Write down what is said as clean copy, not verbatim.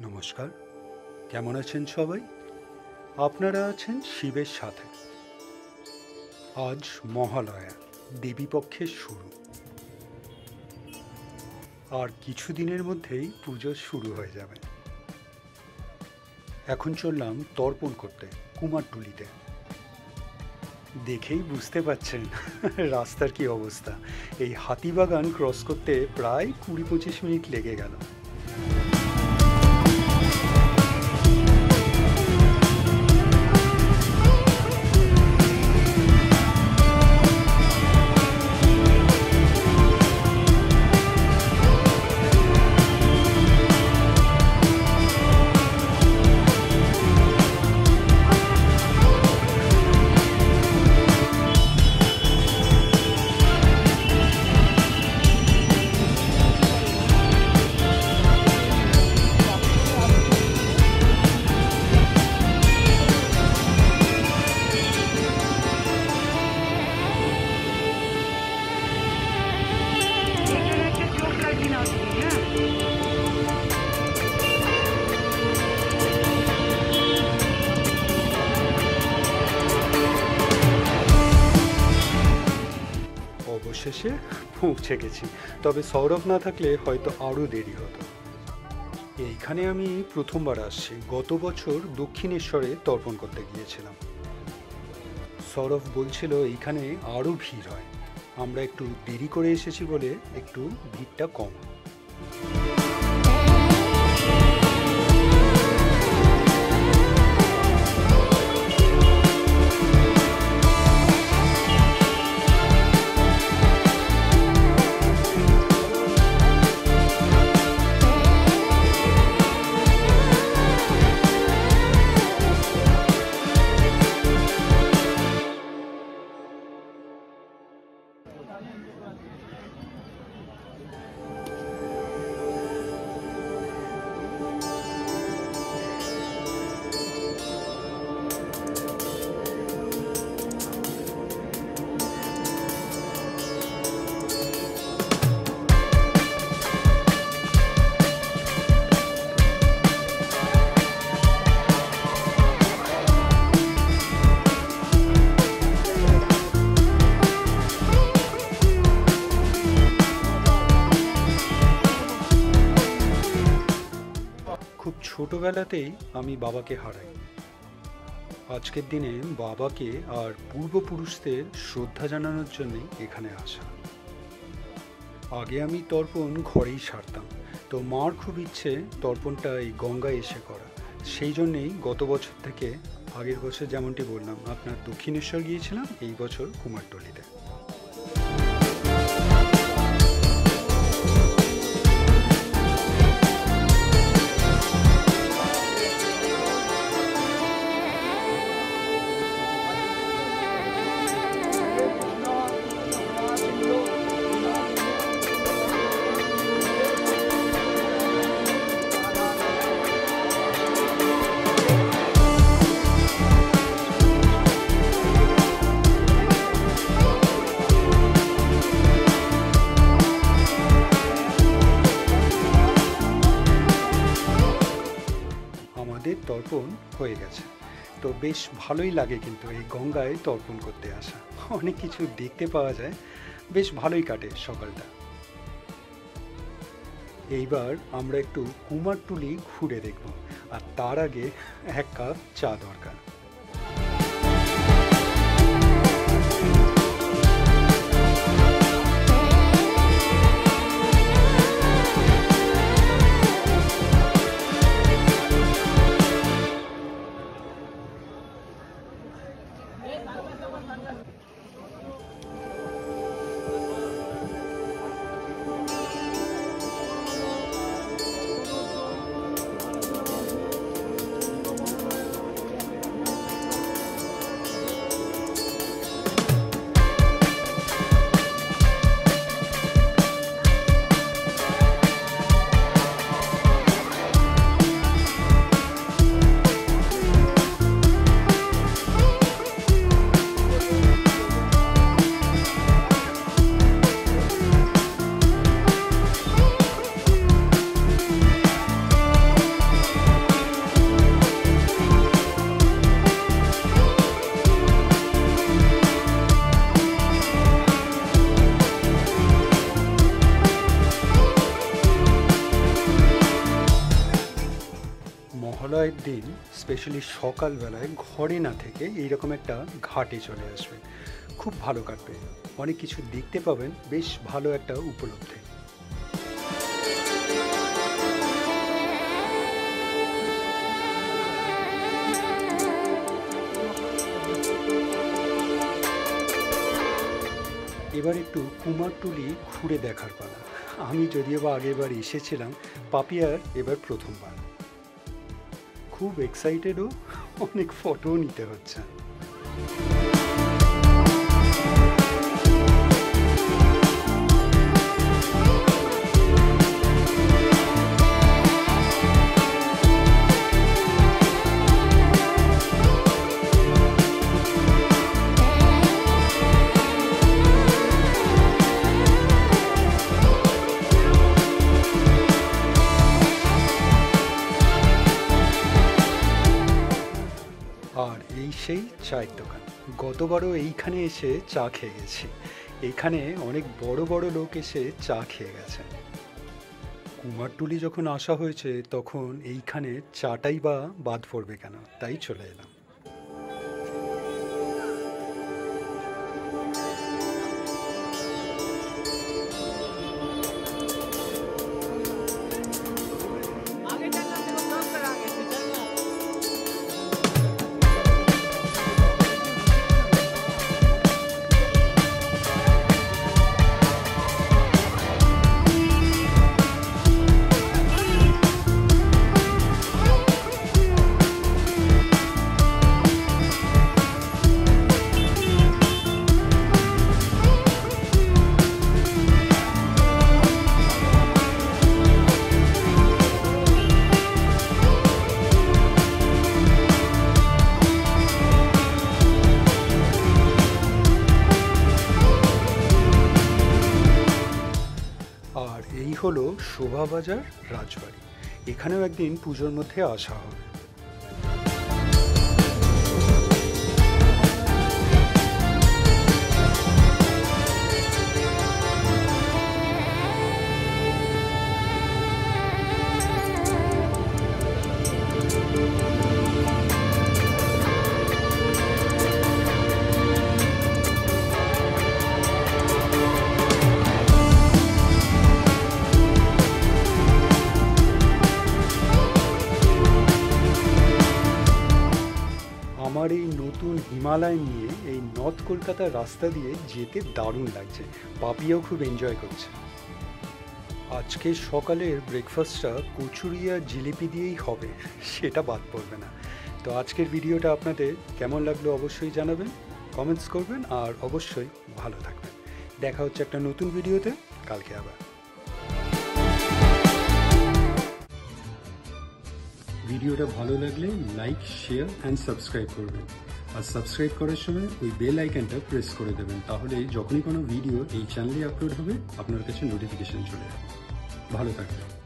নমস্কার, কেমন আছেন সবাই? আপনারা আছেন শিবের সাথে। আজ মহালয়া, দেবীপক্ষের শুরু। আর কিছুদিনের মধ্যেই পুজো শুরু হয়ে যাবে। এখন চললাম তর্পণ করতে কুমারটুলিতে। দেখেই বুঝতে পাচ্ছেন রাস্তার কি অবস্থা। এই হাতিবাগান ক্রস করতে প্রায় 20-25 মিনিট লেগে গেল। অবশেষে পৌঁছে গেছি, তবে সৌরভ না থাকলে হয়তো আরও দেরি হতো। এইখানে আমি প্রথমবার আসছি। গত বছর দক্ষিণেশ্বরে তর্পণ করতে গিয়েছিলাম। সৌরভ বলছিল এইখানে আরও ভিড় হয়। আমরা একটু দেরি করে এসেছি বলে একটু ভিড়টা কম। খুব ছোটবেলাতেই আমি বাবাকে হারাই। আজকের দিনে বাবাকে আর পূর্বপুরুষদের শ্রদ্ধা জানানোর জন্যই এখানে আসা। আগে আমি তর্পণ ঘরেই সারতাম, তো মার খুব ইচ্ছে তর্পণটা এই গঙ্গায় এসে করা। সেই জন্যেই গত বছর থেকে, আগের বছর যেমনটি বললাম আপনার দক্ষিণেশ্বর গিয়েছিলাম, এই বছর কুমারটুলিতে। আমাদের তর্পণ হয়ে গেছে, তো বেশ ভালোই লাগে কিন্তু এই গঙ্গায় তর্পণ করতে আসা। অনেক কিছু দেখতে পাওয়া যায়, বেশ ভালোই কাটে সকালটা। এইবার আমরা একটু কুমারটুলি ঘুরে দেখব, আর তার আগে এক কাপ চা দরকার। বিবাহের দিন স্পেশালি সকালবেলায় ঘরে না থেকে এইরকম একটা ঘাটে চলে আসবে, খুব ভালো কাটবে, অনেক কিছু দেখতে পাবেন, বেশ ভালো একটা উপলব্ধি। এবার একটু কুমারটুলি ঘুরে দেখার পালা। আমি যদিও বা আগেরবার এসেছিলাম, পাপিয়ার এবার প্রথমবার। খুব এক্সাইটেডও, অনেক ফটোও নিতে হচ্ছে। আর এই সেই চায়ের দোকান, গতবারও এইখানে এসে চা খেয়ে গেছি। এইখানে অনেক বড় বড় লোক এসে চা খেয়ে গেছে। কুমারটুলি যখন আসা হয়েছে তখন এইখানে চাটাই বা বাদ পড়বে কেন, তাই চলে এলাম। আর এই হলো শোভাবাজার রাজবাড়ি, এখানেও একদিন পুজোর মধ্যে আসা হবে। আমার এই নতুন হিমালয় নিয়ে এই নর্থ কলকাতার রাস্তা দিয়ে যেতে দারুণ লাগছে, পাপিয়াও খুব এনজয় করছে। আজকে সকালের ব্রেকফাস্টটা কচুরি আর জিলিপি দিয়েই হবে, সেটা বাদ পড়বে না। তো আজকের ভিডিওটা আপনাদের কেমন লাগলো অবশ্যই জানাবেন, কমেন্টস করবেন, আর অবশ্যই ভালো থাকবেন। দেখা হচ্ছে একটা নতুন ভিডিওতে কালকে আবার। ভিডিওটা ভালো লাগলে লাইক, শেয়ার অ্যান্ড সাবস্ক্রাইব করবেন। আর সাবস্ক্রাইব করার সময় ওই বেল আইকনটা প্রেস করে দেবেন, তাহলে যখনই কোনো ভিডিও এই চ্যানেলে আপলোড হবে আপনার কাছে নোটিফিকেশন চলে যাবে। ভালো থাকবেন।